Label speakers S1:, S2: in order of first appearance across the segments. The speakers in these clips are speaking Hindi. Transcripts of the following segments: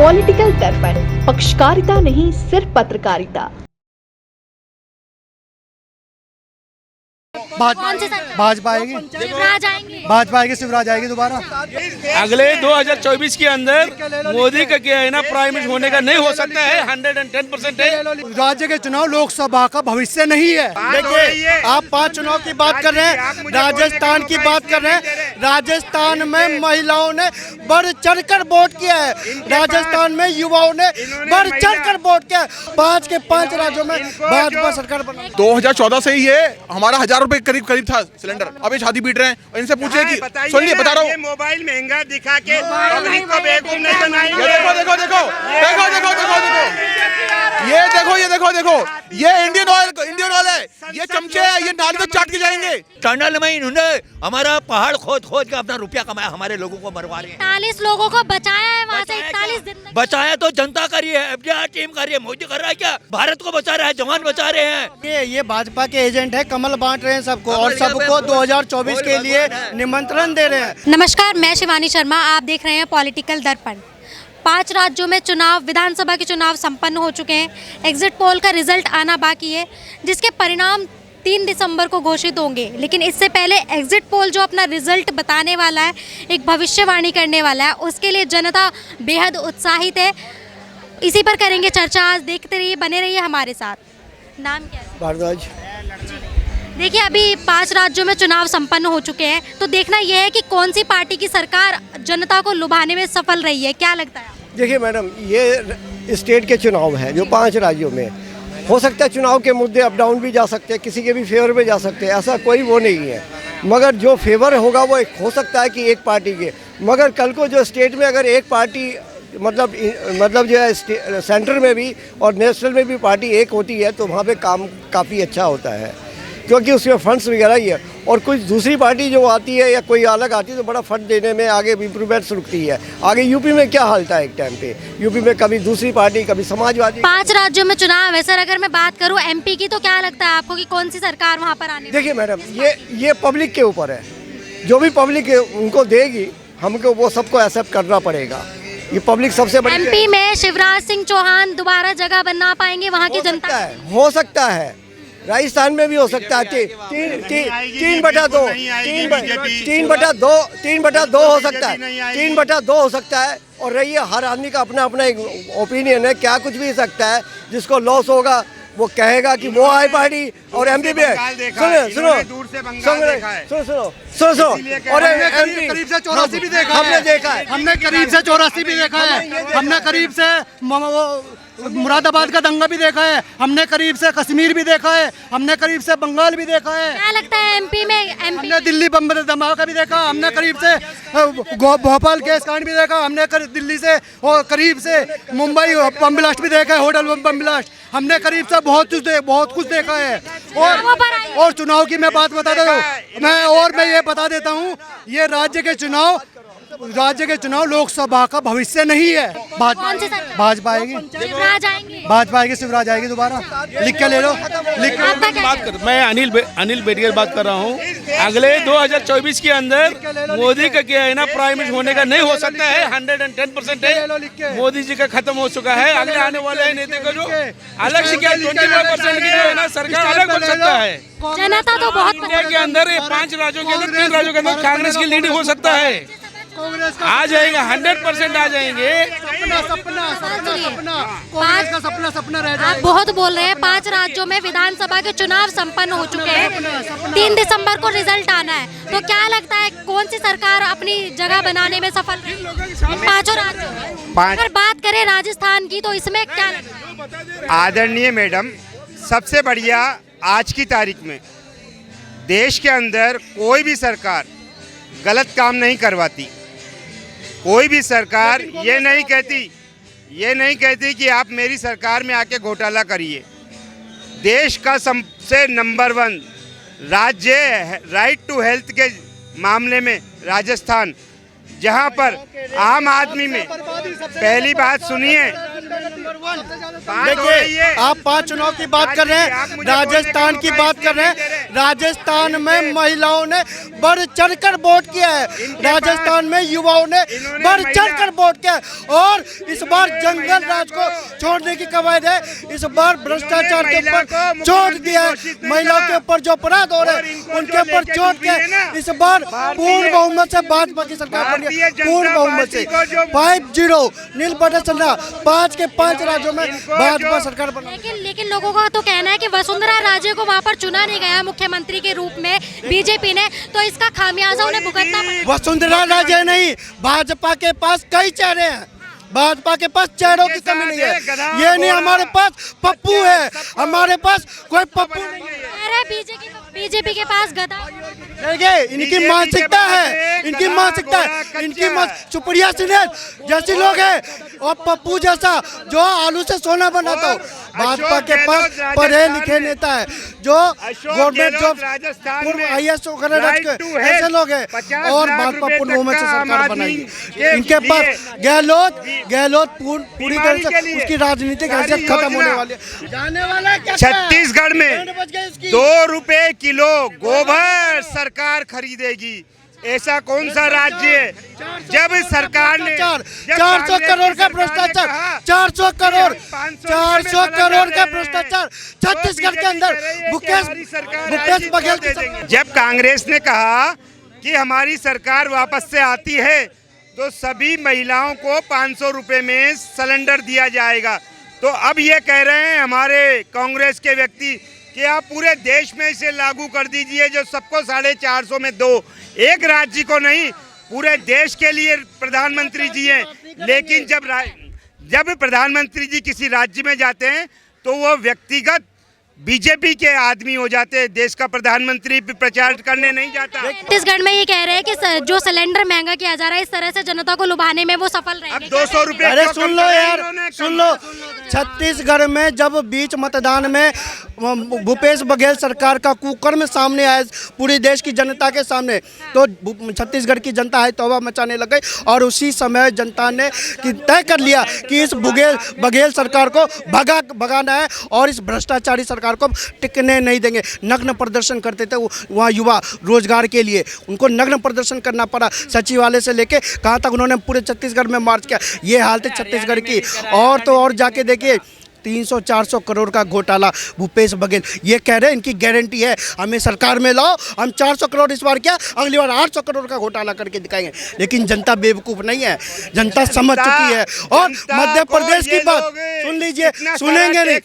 S1: पॉलिटिकल दर्पण, पक्षकारिता नहीं सिर्फ पत्रकारिता।
S2: भाजपा आएगी, भाजपा आएगी, शिवराज आएगी दोबारा।
S3: अगले 2024 के अंदर मोदी का क्या है ना, प्राइम मिनिस्टर होने का नहीं हो सकता है, 110% है।
S2: राज्य के चुनाव लोकसभा का भविष्य नहीं है। देखिए, आप 5 चुनाव की बात कर रहे हैं, राजस्थान की बात कर रहे हैं। राजस्थान में महिलाओं ने बढ़ चढ़कर वोट किया है, राजस्थान में युवाओं ने बढ़ चढ़कर वोट किया है। 5 के 5 राज्यों में भाजपा सरकार बनी।
S4: 2014 से ही है, हमारा 1000 रुपए करीब था सिलेंडर, अब ये शादी पीट रहे हैं। और इनसे पूछिए कि सुनिए, बता रहा हूँ,
S5: मोबाइल महंगा दिखा के पब्लिक को बेवकूफ नहीं बनाएंगे।
S4: देखो देखो देखो देखो देखो देखो देखो, ये देखो ये देखो देखो, ये इंडियन ऑयल है, ये चमचे है, ये नाली में चाट के जाएंगे।
S6: टनल में इन्होंने हमारा पहाड़ खोद खोद के अपना रुपया कमाया, हमारे लोगों को मरवा रहे हैं।
S7: 41 लोगों को बचाया है वहाँ से, 41 दिन
S6: बचाया तो जनता कर रही है, एफडीआर टीम कर रही है, मोदी कर रहा है क्या? भारत को बचा रहा है, जवान बचा रहे हैं।
S2: ये भाजपा के एजेंट है, कमल बांट रहे हैं सबको, और सबको 2024 के लिए निमंत्रण दे रहे हैं।
S7: नमस्कार, मैं शिवानी शर्मा, आप देख रहे हैं पॉलिटिकल दर्पण। 5 राज्यों में चुनाव, विधानसभा के चुनाव संपन्न हो चुके हैं। एग्जिट पोल का रिजल्ट आना बाकी है, जिसके परिणाम 3 दिसंबर को घोषित होंगे। लेकिन इससे पहले एग्जिट पोल जो अपना रिजल्ट बताने वाला है, एक भविष्यवाणी करने वाला है, उसके लिए जनता बेहद उत्साहित है। इसी पर करेंगे चर्चा। आज देखते रहिए, बने रहिए हमारे साथ। नाम क्या है?
S2: भारद्वाज।
S7: देखिए, अभी 5 राज्यों में चुनाव संपन्न हो चुके हैं, तो देखना यह है कि कौन सी पार्टी की सरकार जनता को लुभाने में सफल रही है। क्या लगता है?
S8: देखिए मैडम, ये स्टेट के चुनाव हैं जो 5 राज्यों में हो सकता है। चुनाव के मुद्दे अप डाउन भी जा सकते हैं, किसी के भी फेवर में जा सकते हैं, ऐसा कोई वो नहीं है। मगर जो फेवर होगा वो हो सकता है कि एक पार्टी के, मगर कल को जो स्टेट में अगर एक पार्टी मतलब जो है सेंटर में भी और नेशनल में भी पार्टी एक होती है, तो वहाँ पे काम काफ़ी अच्छा होता है, क्योंकि उसमें फंड्स वगैरह ही है। और कुछ दूसरी पार्टी जो आती है या कोई अलग आती है तो बड़ा फंड देने में आगे इम्प्रूवमेंट्स रुकती है। आगे यूपी में क्या हाल था एक टाइम पे, यूपी में कभी दूसरी पार्टी कभी समाजवादी।
S7: 5 राज्यों में चुनाव है सर। अगर मैं बात करूं एमपी की, तो क्या लगता है आपको कि कौन सी सरकार वहां पर आने?
S8: देखिए मैडम, ये पब्लिक के ऊपर है, जो भी पब्लिक उनको देगी हमको वो सबको एक्सेप्ट करना पड़ेगा। ये पब्लिक सबसे बड़ी।
S7: एमपी में शिवराज सिंह चौहान दोबारा जगह बना पाएंगे वहाँ की जनता?
S8: हो सकता है, राजस्थान में भी हो सकता है। 3/2 हो सकता है, 3/2 हो सकता है। और रही है, हर आदमी का अपना अपना एक ओपिनियन है, क्या कुछ भी सकता है। जिसको लॉस होगा वो कहेगा कि वो आई पार्टी और एमपी भी है। सुनो और एमपी
S2: करीब से 84 भी देखा है,
S8: हमने देखा है,
S2: हमने करीब से 84 भी देखा है, हमने करीब से मुरादाबाद का दंगा भी देखा है, हमने करीब से कश्मीर भी देखा है, हमने करीब से बंगाल भी देखा है।
S7: क्या लगता है एमपी में?
S2: हमने दिल्ली बम्बई धमाका भी देखा, हमने करीब से भोपाल केस कांड भी देखा, हमने दिल्ली से और करीब से मुंबई बम ब्लास्ट भी देखा है, होटल बम ब्लास्ट। हमने करीब से बहुत कुछ देखा है। और चुनाव की मैं बात बता देता हूँ, मैं ये बता देता हूँ, ये राज्य के चुनाव लोकसभा का भविष्य नहीं है। भाजपा आएगी, भाजपा आएगी, शिवराज आएगी दोबारा। लिख के ले लो, लिख के।
S3: मैं अनिल बेटिया बात कर रहा हूँ। अगले 2024 के अंदर मोदी का क्या है ना, प्राइम मिनिस्टर होने का नहीं हो सकता है, 110% है। मोदी जी का खत्म हो चुका है। अगले आने वाले नेता को जो अलग से क्या 25% की जो है ना सरकार अलग बन सकता है।
S7: जनता तो बहुत
S3: इंडिया के अंदर 5 राज्यों के अंदर 3 राज्यों के अंदर कांग्रेस की लीडिंग हो सकता है। आ जाएंगे, 100% आ जाएंगे।
S2: सपना रह जाएगा।
S7: आप बहुत बोल रहे हैं। 5 राज्यों में विधानसभा के चुनाव संपन्न हो चुके हैं, 3 दिसंबर को रिजल्ट आना है, तो क्या लगता है कौन सी सरकार अपनी जगह बनाने में सफल रही 5 राज्यों में? अगर बात करें राजस्थान की, तो इसमें क्या लगता है?
S5: आदरणीय मैडम, सबसे बढ़िया आज की तारीख में देश के अंदर कोई भी सरकार गलत काम नहीं करवाती। कोई भी सरकार ये नहीं कहती कि आप मेरी सरकार में आके घोटाला करिए। देश का सबसे नंबर 1 राज्य राइट टू हेल्थ के मामले में राजस्थान, जहां पर आम आदमी में पहली बात सुनिए,
S2: देखिए, आप 5 चुनाव की बात कर रहे हैं, राजस्थान की बात कर रहे हैं। राजस्थान में महिलाओं ने बढ़ चढ़कर वोट किया है, राजस्थान में युवाओं ने बढ़ चढ़कर वोट किया है। और इस बार जंगल राज को छोड़ने की कवायद है, इस बार भ्रष्टाचार के ऊपर चोट दिया है, महिलाओं के ऊपर जो अपराध हो रहे हैं उनके ऊपर चोट दिया है। इस बार पूर्ण बहुमत से भाजपा की सरकार बनी है, पूर्ण बहुमत से 5-0 नील बटन चल रहा, 5 के 5 राज्यों में भाजपा सरकार बनी।
S7: लेकिन लोगों का तो कहना है कि वसुंधरा राजे को वहाँ पर चुना नहीं गया मुख्यमंत्री के रूप में बीजेपी ने, तो इसका खामियाजा उन्हें भुगतना पड़ा।
S2: वसुंधरा राजे नहीं, भाजपा के पास कई चेहरे हैं, भाजपा के पास चेहरों की कमी नहीं है। ये नहीं हमारे पास पप्पू है, हमारे पास कोई पप्पू नहीं है।
S7: बीजेपी के पास गधा।
S2: देखिए इनकी मानसिकता है, इनकी मानसिकता है, इनकी सुप्रिया सिन्हा जैसे लोग हैं और पप्पू जैसा जो आलू से सोना बनाता हो। भाजपा के पास पढ़े लिखे नेता है जो गवर्नमेंट जॉब IAS वगैरह ऐसे लोग हैं और भाजपा पूर्ण बहुमत से सरकार बनाएगी। इनके पास गहलोत पूरी तरह से उसकी राजनीतिक हैसियत खत्म होने वाली है। जाने वाला है
S5: छत्तीसगढ़ में 2 रुपए किलो गोबर सरकार खरीदेगी। ऐसा कौन सा राज्य है जब सरकार ने
S2: 400 करोड़ का भ्रष्टाचार, 400 करोड़ का भ्रष्टाचार छत्तीसगढ़ के अंदर भूपेश बघेल की।
S5: जब कांग्रेस ने कहा कि हमारी सरकार वापस से आती है तो सभी महिलाओं को 500 रुपए में सिलेंडर दिया जाएगा, तो अब ये कह रहे हैं हमारे कांग्रेस के व्यक्ति कि आप पूरे देश में इसे लागू कर दीजिए, जो सबको 450 में दो, एक राज्य को नहीं पूरे देश के लिए प्रधानमंत्री जी हैं। लेकिन जब प्रधानमंत्री जी किसी राज्य में जाते हैं तो वो व्यक्तिगत बीजेपी के आदमी हो जाते हैं, देश का प्रधानमंत्री प्रचार करने नहीं जाता।
S7: छत्तीसगढ़ में ये कह रहे हैं कि जो सिलेंडर महंगा किया जा रहा है, इस तरह से जनता को लुभाने में वो सफल रहेंगे।
S5: अब 200 रुपए।
S2: अरे सुन लो यार, सुन लो, छत्तीसगढ़ में जब बीच मतदान में भूपेश बघेल सरकार का कुकर्म सामने आया पूरी देश की जनता के सामने, तो छत्तीसगढ़ की जनता है तौबा मचाने लग गई और उसी समय जनता ने तय कर लिया कि इस बघेल सरकार को भगाना है और इस भ्रष्टाचारी सरकार को टिकने नहीं देंगे। नग्न प्रदर्शन करते थे वहाँ युवा रोजगार के लिए, उनको नग्न प्रदर्शन करना पड़ा, सचिवालय से लेके कहाँ तक उन्होंने पूरे छत्तीसगढ़ में मार्च किया। ये हालत है छत्तीसगढ़ की। और तो और जाके देखिए 300-400 करोड़ का घोटाला भूपेश बघेल ये कह रहे हैं इनकी गारंटी है हमें सरकार में लाओ, हम 400 करोड़ इस बार क्या अगली बार 800 करोड़ का घोटाला करके दिखाएंगे। लेकिन जनता बेवकूफ़ नहीं है, जनता समझ चुकी है। और मध्य प्रदेश की बात सुन लीजिए, सुनेंगे नहीं,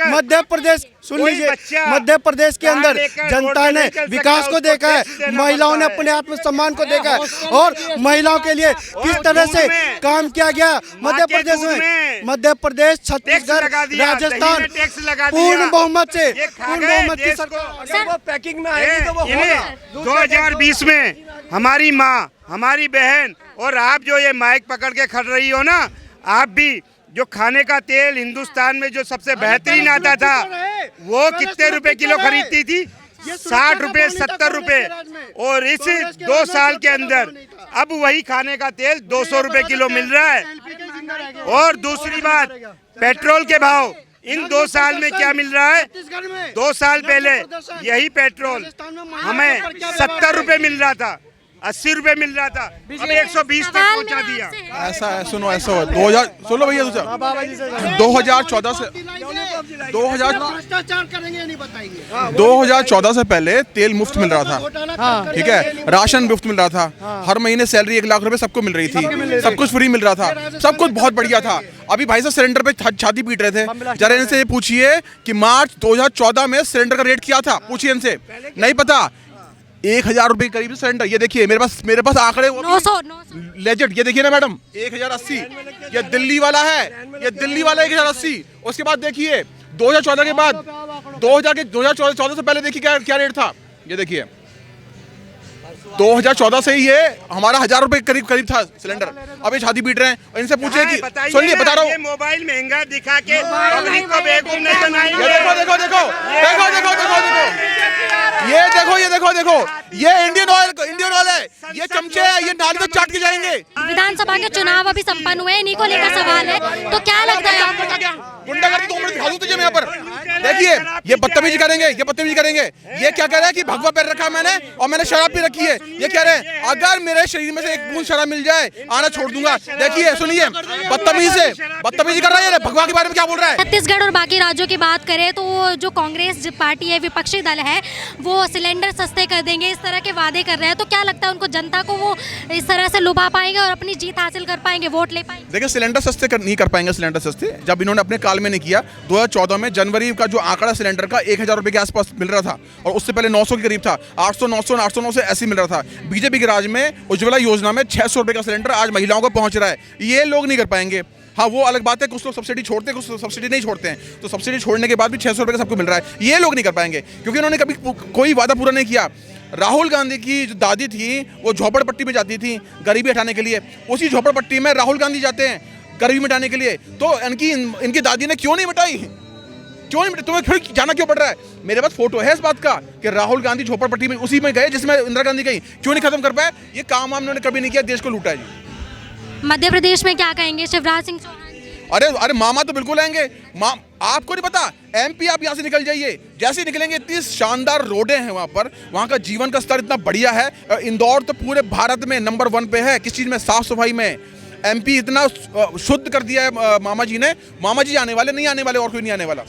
S2: मध्य प्रदेश सुन लीजिए, मध्य प्रदेश के अंदर जनता ने विकास को देखा है, महिलाओं ने अपने आत्मसम्मान को देखा है और महिलाओं के लिए किस तरह से काम किया गया मध्य प्रदेश में। मध्य प्रदेश, छत्तीसगढ़, राजस्थान पूर्ण बहुमत से, पूर्ण बहुमत की सरकार
S8: पैकिंग में आएगी तो वो होगा।
S5: 2020 में हमारी माँ, हमारी बहन और आप जो ये माइक पकड़ के खड़ रही हो ना, आप भी जो खाने का तेल हिंदुस्तान में जो सबसे बेहतरीन आता था वो कितने रुपए किलो खरीदती थी? 60 रुपए, 70 रुपए। और इस 2 साल के अंदर अब वही खाने का तेल 200 रुपए किलो मिल रहा है। और दूसरी बात, पेट्रोल के भाव इन 2 साल में क्या मिल रहा है? 2 साल पहले यही पेट्रोल हमें 70 रुपए मिल रहा था, 80 रुपए मिल रहा था, अब 120 तक पहुंचा दिया।
S4: ऐसा है, सुनो ऐसा हुआ 2000, सुनो भैया 2014 से 2014 से पहले तेल मुफ्त मिल रहा था, ठीक है, राशन मुफ्त मिल रहा था, हर महीने सैलरी 1 लाख रुपए सबको मिल रही थी, सब कुछ फ्री मिल रहा था, सब कुछ बहुत बढ़िया था। अभी भाई साहब सिलेंडर पे छाती पीट रहे थे। जरा इनसे ये पूछिए कि मार्च 2014 में सिलेंडर का रेट क्या था, पूछिए इनसे, नहीं पता। 1000 रुपए करीब सिलेंडर। ये देखिए मेरे पास आंकड़े
S7: 900
S4: लेजेंड, ये देखिए ना मैडम 1080, ये दिल्ली वाला है, ये दिल्ली वाला 1080। उसके बाद देखिए 2014 के बाद 2014 से पहले देखिए क्या रेट था। ये देखिए 2014 से ही ये हमारा 1000 रुपए करीब था सिलेंडर। अब ये छाती पीट रहे हैं और इनसे पूछे कि सुनिए बता रहा हूँ,
S5: मोबाइल महंगा दिखा के पब्लिक को बेवकूफ नहीं बनाएंगे।
S4: देखो ये इंडियन ऑयल है, ये चमचे है, ये नाली में चाट के जाएंगे।
S7: विधानसभा के चुनाव अभी संपन्न हुए, इन्हीं को लेकर सवाल है, तो क्या लगता है आपको?
S4: गुंडागर्दी 2 मिनट दिखा दूं तुझे मैं यहाँ पर। देखिए ये बदतमीजी करेंगे, ये क्या कह रहे हैं कि भगवा पैर रखा मैंने और मैंने शराब पी रखी है। ये कह रहे हैं अगर मेरे शरीर में से एक बूंद शराब मिल जाए आना छोड़ दूंगा। देखिए सुनिए, बदतमीजी कर रहा है। भगवा के बारे में क्या बोल रहा है?
S7: छत्तीसगढ़ और बाकी राज्यों की बात करें तो जो कांग्रेस पार्टी है, विपक्षी दल है, वो सिलेंडर सस्ते कर देंगे, इस तरह के वादे कर रहे हैं। तो क्या लगता है उनको जनता को वो इस तरह से लुभा पाएंगे और अपनी जीत हासिल कर पाएंगे, वोट ले पाएंगे?
S4: देखिए सिलेंडर सस्ते नहीं कर पाएंगे। सिलेंडर सस्ते जब इन्होंने अपने काल में नहीं किया, 2014 में जनवरी का जो आंकड़ा सिलेंडर का 1000 रुपए के आसपास मिल रहा था और उससे पहले 900 के करीब था, 800 से ऐसे मिल रहा था। बीजेपी के राज में उज्ज्वला योजना में 600 रुपए का सिलेंडर आज महिलाओं को पहुंच रहा है। ये लोग नहीं कर पाएंगे। हाँ वो अलग बात है, कुछ लोग सब्सिडी छोड़ते हैं, कुछ सब्सिडी नहीं छोड़ते हैं। तो सब्सिडी छोड़ने के बाद भी 600 रुपए का सबको मिल रहा है। ये लोग नहीं कर पाएंगे क्योंकि उन्होंने कभी कोई वादा पूरा नहीं किया। राहुल गांधी की जो दादी थी वो झोपड़पट्टी में जाती थी गरीबी हटाने के लिए, उसी झोपड़पट्टी में राहुल गांधी जाते हैं गरीबी मिटाने के लिए। तो इनकी दादी ने क्यों नहीं मिटाई? तुम्हें फिर जाना क्यों पड़ रहा है? मेरे पास फोटो है इस बात का कि राहुल गांधी झोपड़पट्टी में उसी में गए जिसमें इंदिरा गांधी गई। क्यों नहीं खत्म कर पाए? ये काम उन्होंने कभी नहीं किया, देश को लूटा है जी।
S7: मध्य प्रदेश में क्या कहेंगे शिवराज सिंह चौहान?
S4: अरे मामा तो बिल्कुल आएंगे। आपको नहीं पता, एमपी आप यहाँ से निकल जाइए, जैसे ही निकलेंगे इतनी शानदार रोडें हैं वहाँ पर, वहाँ का जीवन का स्तर इतना बढ़िया है। इंदौर तो पूरे भारत में नंबर 1 पे है किस चीज़ में? साफ सफाई में। एमपी इतना शुद्ध कर दिया है मामा जी ने। मामा जी आने वाले, नहीं आने वाले, और कोई नहीं आने वाला।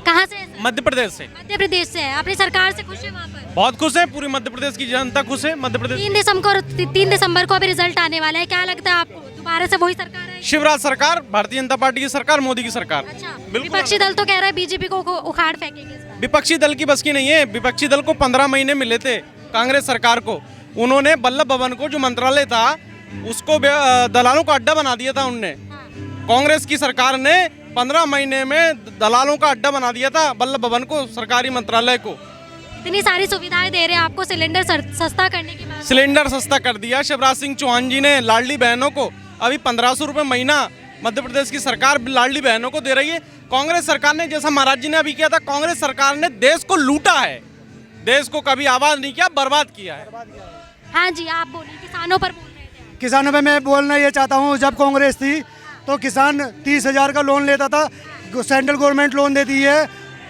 S7: कहाँ से?
S9: मध्य प्रदेश से।
S7: मध्य प्रदेश से है। अपनी सरकार से खुश है? वहाँ पर
S9: बहुत खुश है, पूरी मध्य प्रदेश की जनता खुश है। मध्य प्रदेश
S7: 3 दिसंबर को अभी रिजल्ट आने वाला है। क्या लगता है आपको, दोबारा से वही सरकार है?
S9: शिवराज सरकार, भारतीय जनता पार्टी की सरकार, मोदी की सरकार।
S7: अच्छा, विपक्षी दल तो कह रहा है बीजेपी को उखाड़ फेंकेंगे।
S9: विपक्षी दल की बस की नहीं है। विपक्षी दल को 15 महीने मिले थे कांग्रेस सरकार को। उन्होंने वल्लभ भवन को जो मंत्रालय था उसको दलालों का अड्डा बना दिया था उनने। कांग्रेस की सरकार ने 15 महीने में दलालों का अड्डा बना दिया था वल्लभ भवन को, सरकारी मंत्रालय को।
S7: इतनी सारी सुविधाएं दे रहे हैं आपको, सिलेंडर सस्ता करने के बाद
S9: सिलेंडर सस्ता कर दिया शिवराज सिंह चौहान जी ने। लाडली बहनों को अभी 1500 रुपये महीना मध्य प्रदेश की सरकार लाडली बहनों को दे रही है। कांग्रेस सरकार ने, जैसा महाराज जी ने अभी किया था, कांग्रेस सरकार ने देश को लूटा है, देश को कभी आबाद नहीं किया, बर्बाद किया है।
S7: हाँ जी, आप बोलिए, किसानों पर बोल रहे थे।
S2: किसानों पे मैं बोलना ये चाहता हूँ, जब कांग्रेस थी तो किसान 30,000 का लोन लेता था। सेंट्रल गवर्नमेंट लोन देती है,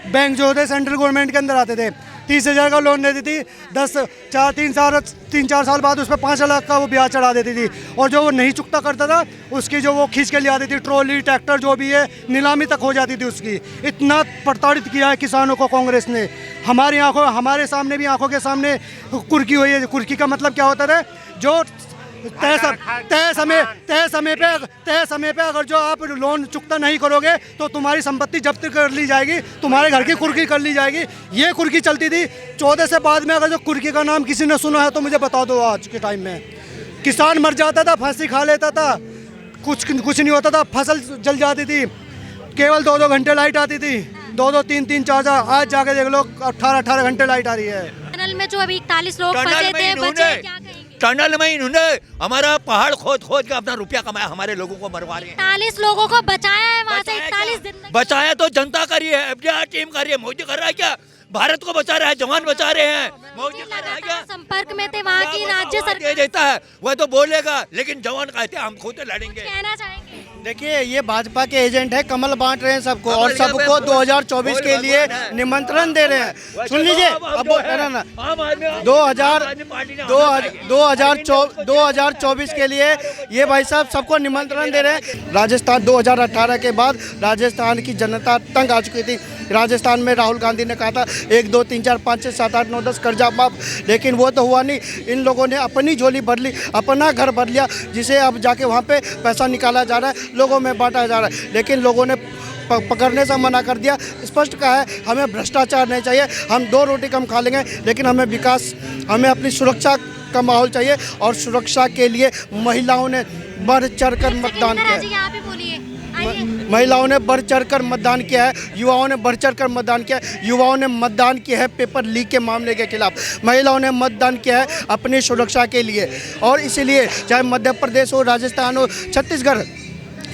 S2: बैंक जो होते सेंट्रल गवर्नमेंट के अंदर आते थे, 30,000 का लोन देती थी। 3-4 साल बाद उस पर 5 लाख का वो ब्याज चढ़ा देती थी। और जो वो नहीं चुकता करता था उसकी जो वो खींच के ले आती थी, ट्रॉली ट्रैक्टर जो भी है, नीलामी तक हो जाती थी उसकी। इतना प्रताड़ित किया है किसानों को कांग्रेस ने। हमारे सामने भी, आंखों के सामने कुर्की हुई है। कुर्की का मतलब क्या होता है? जो तय समय पे अगर जो आप लोन चुकता नहीं करोगे तो तुम्हारी संपत्ति जब्त कर ली जाएगी, तुम्हारे घर की कुर्की कर ली जाएगी। ये कुर्की चलती थी 14 से बाद में। अगर जो कुर्की का नाम किसी ने सुना है तो मुझे बता दो। आज के टाइम में किसान मर जाता था, फांसी खा लेता था, कुछ नहीं होता था, फसल जल जाती थी, केवल 2-2 घंटे लाइट आती थी, 2-2, 3-3, 4-4। आज जाके देख लो 18-18 घंटे लाइट आ रही है।
S7: टनल में जो अभी 41 लोग फंसे थे, बचे, क्या कहेंगे?
S6: टनल में इन्होंने हमारा पहाड़ खोद के अपना रुपया कमाया, हमारे लोगों को मरवा रहे हैं।
S7: 41 लोगों को बचाया है वहाँ से। 41 दिन
S6: बचाया तो जनता कर रही है, एफडीआर टीम कर रही है। मोदी कर रहा है क्या? भारत को बचा रहा है, जवान बचा रहे हैं। मोदी कर रहा है क्या?
S7: संपर्क में थे वहाँ की राज्य सरकार
S6: दे देता है, वह तो बोलेगा, लेकिन जवान कहते हैं हम खुद लड़ेंगे।
S7: कहना चाहेंगे?
S8: देखिए ये भाजपा के एजेंट है, कमल बांट रहे हैं सबको और सबको 2024 के लिए निमंत्रण दे रहे हैं। सुन लीजिए, अब 2024 के लिए ये भाई साहब सबको निमंत्रण दे रहे हैं। राजस्थान 2018 के बाद राजस्थान की जनता तंग आ चुकी थी। राजस्थान में राहुल गांधी ने कहा था 1, 2, 3, 4, 5, 6, 7, 8, 9, 10 कर्जा माफ, लेकिन वो तो हुआ नहीं। इन लोगों ने अपनी झोली भर ली, अपना घर भर लिया, जिसे अब जाके वहाँ पे पैसा निकाला जा रहा है, लोगों में बांटा जा रहा है। लेकिन लोगों ने पकड़ने से मना कर दिया, स्पष्ट कहा है हमें भ्रष्टाचार नहीं चाहिए, हम 2 रोटी कम खा लेंगे, लेकिन हमें विकास, हमें अपनी सुरक्षा का माहौल चाहिए। और सुरक्षा के लिए महिलाओं ने बढ़ चढ़ कर मतदान किया है। महिलाओं ने बढ़ चढ़ कर मतदान किया है, युवाओं ने बढ़ चढ़ कर मतदान किया है। युवाओं ने मतदान किया है पेपर लीक के मामले के खिलाफ, महिलाओं ने मतदान किया है अपनी सुरक्षा के लिए। और इसीलिए चाहे मध्य प्रदेश हो, राजस्थान हो,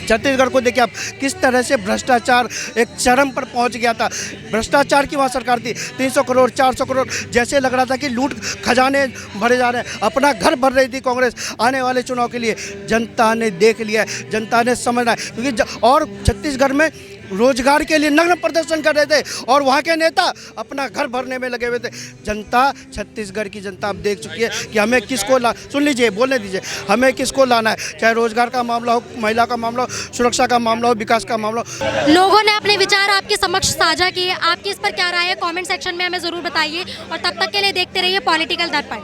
S8: छत्तीसगढ़ को देखिए आप किस तरह से भ्रष्टाचार एक चरम पर पहुंच गया था। भ्रष्टाचार की वहाँ सरकार थी, 300 करोड़ 400 करोड़, जैसे लग रहा था कि लूट खजाने भरे जा रहे हैं। अपना घर भर रही थी कांग्रेस। आने वाले चुनाव के लिए जनता ने देख लिया है, जनता ने समझना है। क्योंकि और छत्तीसगढ़ में
S2: रोजगार के लिए नग्न प्रदर्शन कर रहे थे और वहाँ के नेता अपना घर भरने में लगे हुए थे। जनता, छत्तीसगढ़ की जनता अब देख चुकी है कि हमें किसको सुन लीजिए, बोलने दीजिए, हमें किसको लाना है, चाहे रोजगार का मामला हो, महिला का मामला हो, सुरक्षा का मामला हो, विकास का मामला हो।
S7: लोगों ने अपने विचार आपके समक्ष साझा किए, आपकी इस पर क्या राय है कमेंट सेक्शन में हमें ज़रूर बताइए और तब तक के लिए देखते रहिए पॉलिटिकल दर्पण।